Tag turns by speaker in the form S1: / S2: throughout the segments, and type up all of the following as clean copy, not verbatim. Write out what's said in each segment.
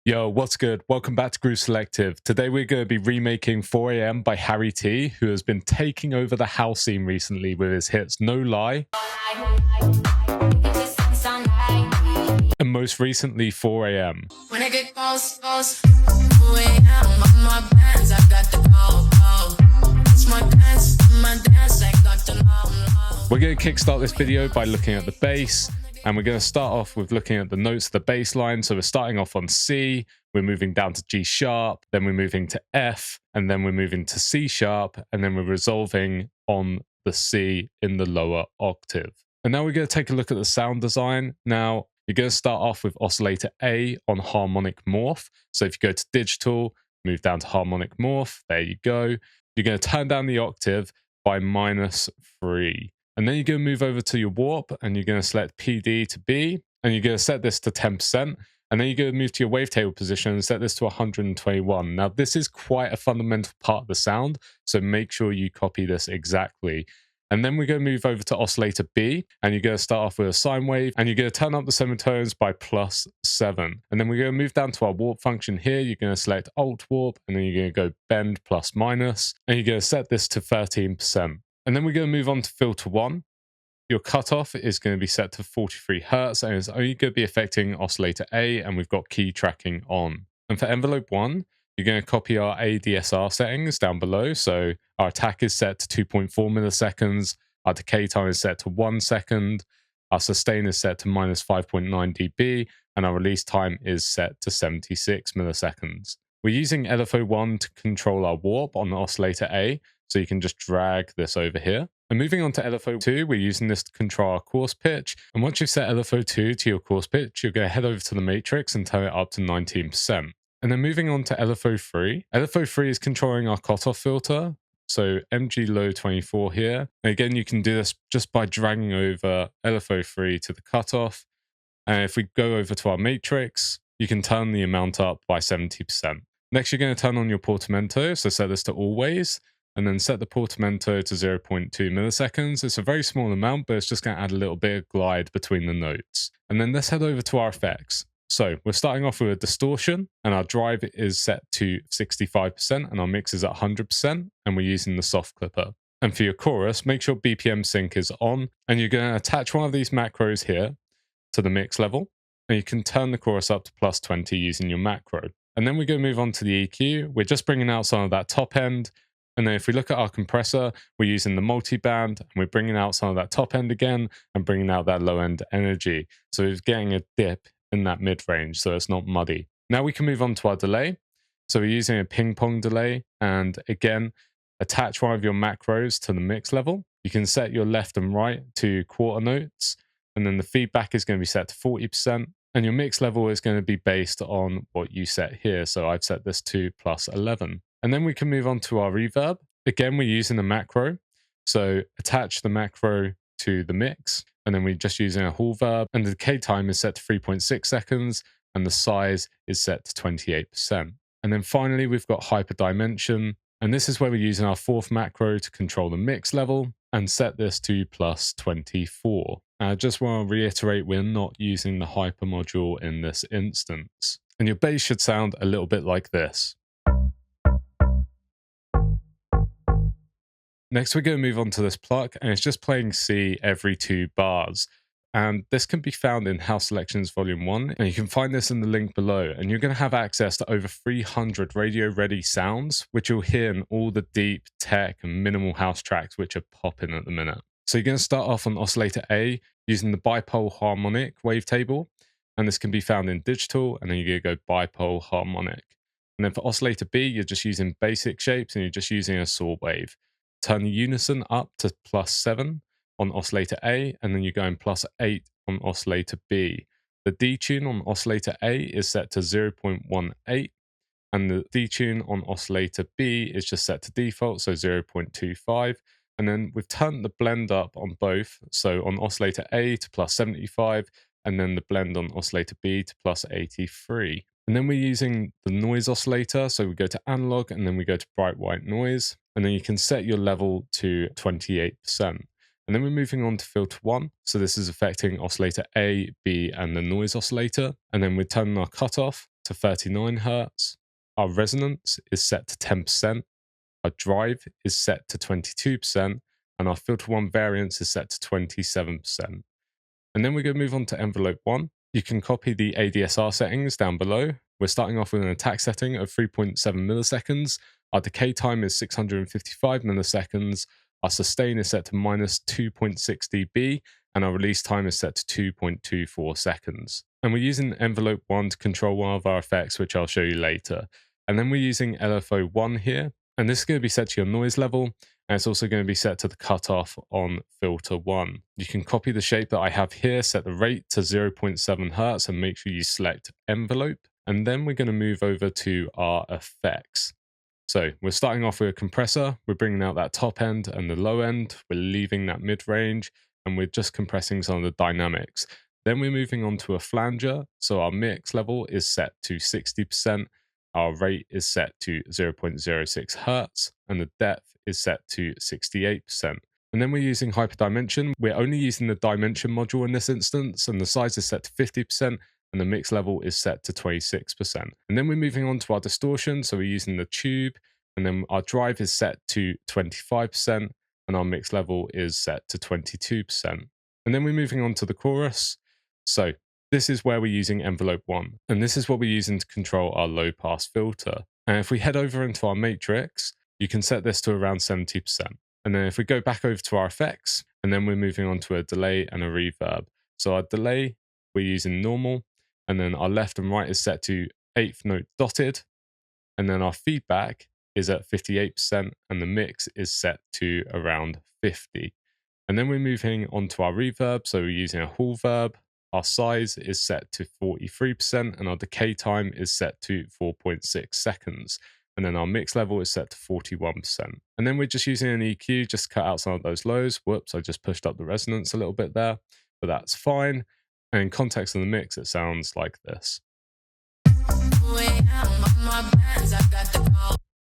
S1: Yo, what's good? Welcome back to Groove Selective. Today we're going to be remaking 4am by Harry T, who has been taking over the house scene recently with his hits No Lie, and most recently 4am.
S2: When I get close, 2 a.m. on my bands, I got the go. It's my dance, I got the no.
S1: We're going to kickstart this video by looking at the bass, and we're going to start off with looking at the notes of the bass line. So we're starting off on C, we're moving down to G sharp, then we're moving to F, and then we're moving to C sharp, and then we're resolving on the C in the lower octave. And now we're going to take a look at the sound design. Now, you're going to start off with oscillator A on harmonic morph. So if you go to digital, move down to harmonic morph, there you go. You're going to turn down the octave by -3. And then you're going to move over to your warp and you're going to select PD to B, and you're going to set this to 10%. And then you're going to move to your wavetable position and set this to 121. Now, this is quite a fundamental part of the sound, so make sure you copy this exactly. And then we're going to move over to oscillator B, and you're going to start off with a sine wave, and you're going to turn up the semitones by +7. And then we're going to move down to our warp function here. You're going to select Alt Warp, and then you're going to go bend ±, and you're going to set this to 13%. And then we're going to move on to filter 1. Your cutoff is going to be set to 43 Hertz, and it's only going to be affecting oscillator A, and we've got key tracking on. And for envelope 1, you're going to copy our ADSR settings down below. So our attack is set to 2.4 milliseconds, our decay time is set to 1 second, our sustain is set to -5.9 dB, and our release time is set to 76 milliseconds. We're using LFO1 to control our warp on the oscillator A, so you can just drag this over here. And moving on to LFO2, we're using this to control our coarse pitch. And once you've set LFO2 to your coarse pitch, you're going to head over to the matrix and turn it up to 19%. And then moving on to LFO3. LFO3 is controlling our cutoff filter. So MG low 24 here. And again, you can do this just by dragging over LFO3 to the cutoff. And if we go over to our matrix, you can turn the amount up by 70%. Next, you're going to turn on your portamento. So set this to always, and then set the portamento to 0.2 milliseconds. It's a very small amount, but it's just going to add a little bit of glide between the notes. And then let's head over to our effects. So we're starting off with a distortion, and our drive is set to 65%, and our mix is at 100%, and we're using the soft clipper. And for your chorus, make sure BPM sync is on, and you're going to attach one of these macros here to the mix level, and you can turn the chorus up to +20 using your macro. And then we're going to move on to the EQ. We're just bringing out some of that top end. And then if we look at our compressor, we're using the multi-band, and we're bringing out some of that top end again and bringing out that low end energy. So it's getting a dip in that mid-range, so it's not muddy. Now we can move on to our delay. So we're using a ping pong delay, and again, attach one of your macros to the mix level. You can set your left and right to quarter notes, and then the feedback is going to be set to 40%, and your mix level is going to be based on what you set here. So I've set this to +11. And then we can move on to our reverb. Again, we're using a macro. So attach the macro to the mix, and then we're just using a Hall verb, and the decay time is set to 3.6 seconds, and the size is set to 28%. And then finally, we've got hyperdimension, and this is where we're using our fourth macro to control the mix level and set this to +24. I just want to reiterate, we're not using the hyper module in this instance. And your bass should sound a little bit like this. Next, we're going to move on to this pluck, and it's just playing C every 2 bars. And this can be found in House Selections Volume 1, and you can find this in the link below. And you're going to have access to over 300 radio-ready sounds, which you'll hear in all the deep, tech, and minimal house tracks, which are popping at the minute. So you're going to start off on oscillator A using the bipole harmonic wavetable, and this can be found in digital, and then you're going to go bipole harmonic. And then for oscillator B, you're just using basic shapes, and you're just using a saw wave. Turn the unison up to +7 on oscillator A, and then you're going +8 on oscillator B. The detune on oscillator A is set to 0.18, and the detune on oscillator B is just set to default, so 0.25. And then we've turned the blend up on both, so on oscillator A to +75, and then the blend on oscillator B to +83. And then we're using the noise oscillator, so we go to analog, and then we go to bright white noise, and then you can set your level to 28%. And then we're moving on to filter 1. So this is affecting oscillator A, B, and the noise oscillator. And then we're turning our cutoff to 39 Hz. Our resonance is set to 10%. Our drive is set to 22%. And our filter 1 variance is set to 27%. And then we're going to move on to envelope 1. You can copy the ADSR settings down below. We're starting off with an attack setting of 3.7 milliseconds. Our decay time is 655 milliseconds. Our sustain is set to minus 2.6 dB, and our release time is set to 2.24 seconds. And we're using envelope 1 to control one of our effects, which I'll show you later. And then we're using LFO 1 here, and this is going to be set to your noise level, and it's also going to be set to the cutoff on filter 1. You can copy the shape that I have here, set the rate to 0.7 Hz, and make sure you select envelope. And then we're going to move over to our effects. So we're starting off with a compressor. We're bringing out that top end and the low end. We're leaving that mid-range, and we're just compressing some of the dynamics. Then we're moving on to a flanger. So our mix level is set to 60%. Our rate is set to 0.06 Hz, and the depth is set to 68%. And then we're using hyperdimension. We're only using the dimension module in this instance, and the size is set to 50%. And the mix level is set to 26%. And then we're moving on to our distortion. So we're using the tube, and then our drive is set to 25%, and our mix level is set to 22%. And then we're moving on to the chorus. So this is where we're using envelope 1. And this is what we're using to control our low pass filter. And if we head over into our matrix, you can set this to around 70%. And then if we go back over to our effects, and then we're moving on to a delay and a reverb. So our delay, we're using normal. And then our left and right is set to 8th note dotted. And then our feedback is at 58%, and the mix is set to around 50. And then we're moving on to our reverb. So we're using a Hall verb. Our size is set to 43%, and our decay time is set to 4.6 seconds. And then our mix level is set to 41%. And then we're just using an EQ just to cut out some of those lows. Whoops, I just pushed up the resonance a little bit there, but that's fine. And in context of the mix, it sounds like this.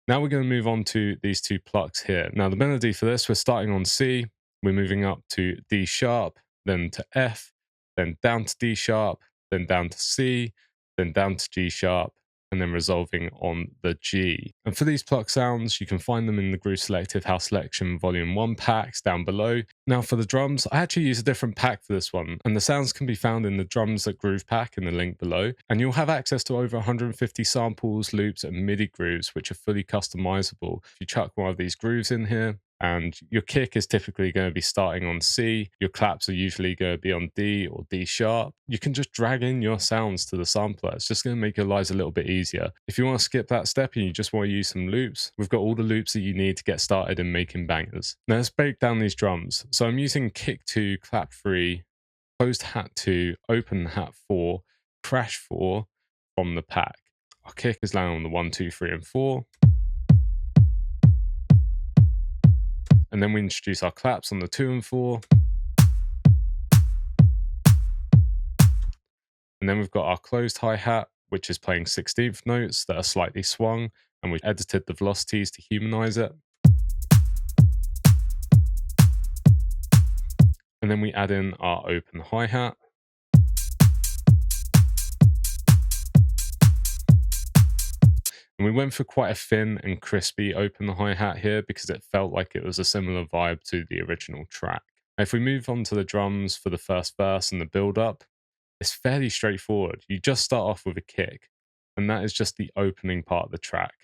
S1: Now we're going to move on to these two plucks here. Now the melody for this, we're starting on C, we're moving up to D sharp, then to F, then down to D sharp, then down to C, then down to G sharp, and then resolving on the G. And for these pluck sounds, you can find them in the Groove Selective House Selection Volume 1 packs down below. Now for the drums, I actually use a different pack for this one, and the sounds can be found in the Drums at Groove pack in the link below. And you'll have access to over 150 samples, loops, and MIDI grooves, which are fully customizable. If you chuck one of these grooves in here, and your kick is typically going to be starting on C, your claps are usually going to be on D or D sharp, you can just drag in your sounds to the sampler. It's just going to make your lives a little bit easier. If you want to skip that step and you just want to use some loops, we've got all the loops that you need to get started in making bangers. Now let's break down these drums. So I'm using kick 2, clap 3, closed hat 2, open hat 4, crash 4 from the pack. Our kick is landing on the 1, 2, 3, and 4. And then we introduce our claps on the 2 and 4. And then we've got our closed hi-hat, which is playing 16th notes that are slightly swung, and we've edited the velocities to humanize it. And then we add in our open hi-hat. And we went for quite a thin and crispy open hi-hat here because it felt like it was a similar vibe to the original track. Now, if we move on to the drums for the first verse and the build-up, it's fairly straightforward. You just start off with a kick, and that is just the opening part of the track.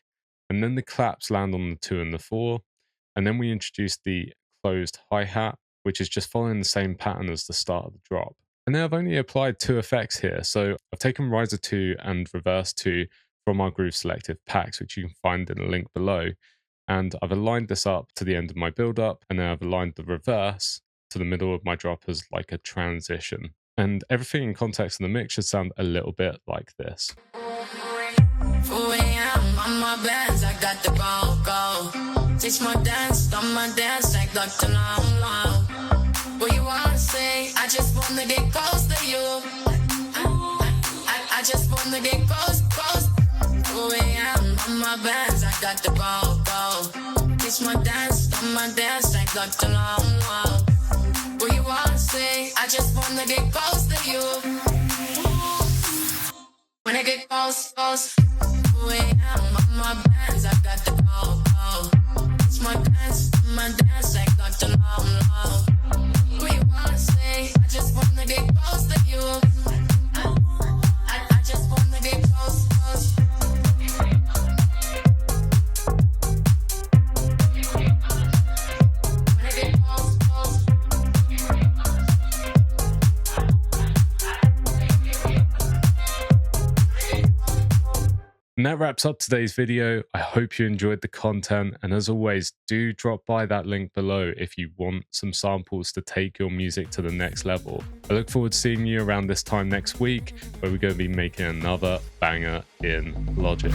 S1: And then the claps land on the 2 and the 4, and then we introduce the closed hi-hat, which is just following the same pattern as the start of the drop. And then I've only applied 2 effects here. So I've taken riser 2 and reverse 2 from our Groove Selective packs, which you can find in the link below. And I've aligned this up to the end of my build-up, and then I've aligned the reverse to the middle of my drop as like a transition. And everything in context in the mix should sound a little bit like this.
S2: 4 a.m. on my bands, I got the go. Teach my dance, on my dance like Dr. Long. What you wanna say? I just wanna get close to you. I just wanna get close. 4 a.m. on my bands, I got the go. Teach my dance, on my dance like Dr. Long. What you wanna say? I just wanna get close to you. When it get close, close. 2 a.m. on my bands, I got the go, go. It's my dance, like Dr. Long, long. What you wanna say? I just wanna get close to you. I just wanna get close, close. Wanna get close, close.
S1: And that wraps up today's video. I hope you enjoyed the content. And as always, do drop by that link below if you want some samples to take your music to the next level. I look forward to seeing you around this time next week, where we're going to be making another banger in Logic.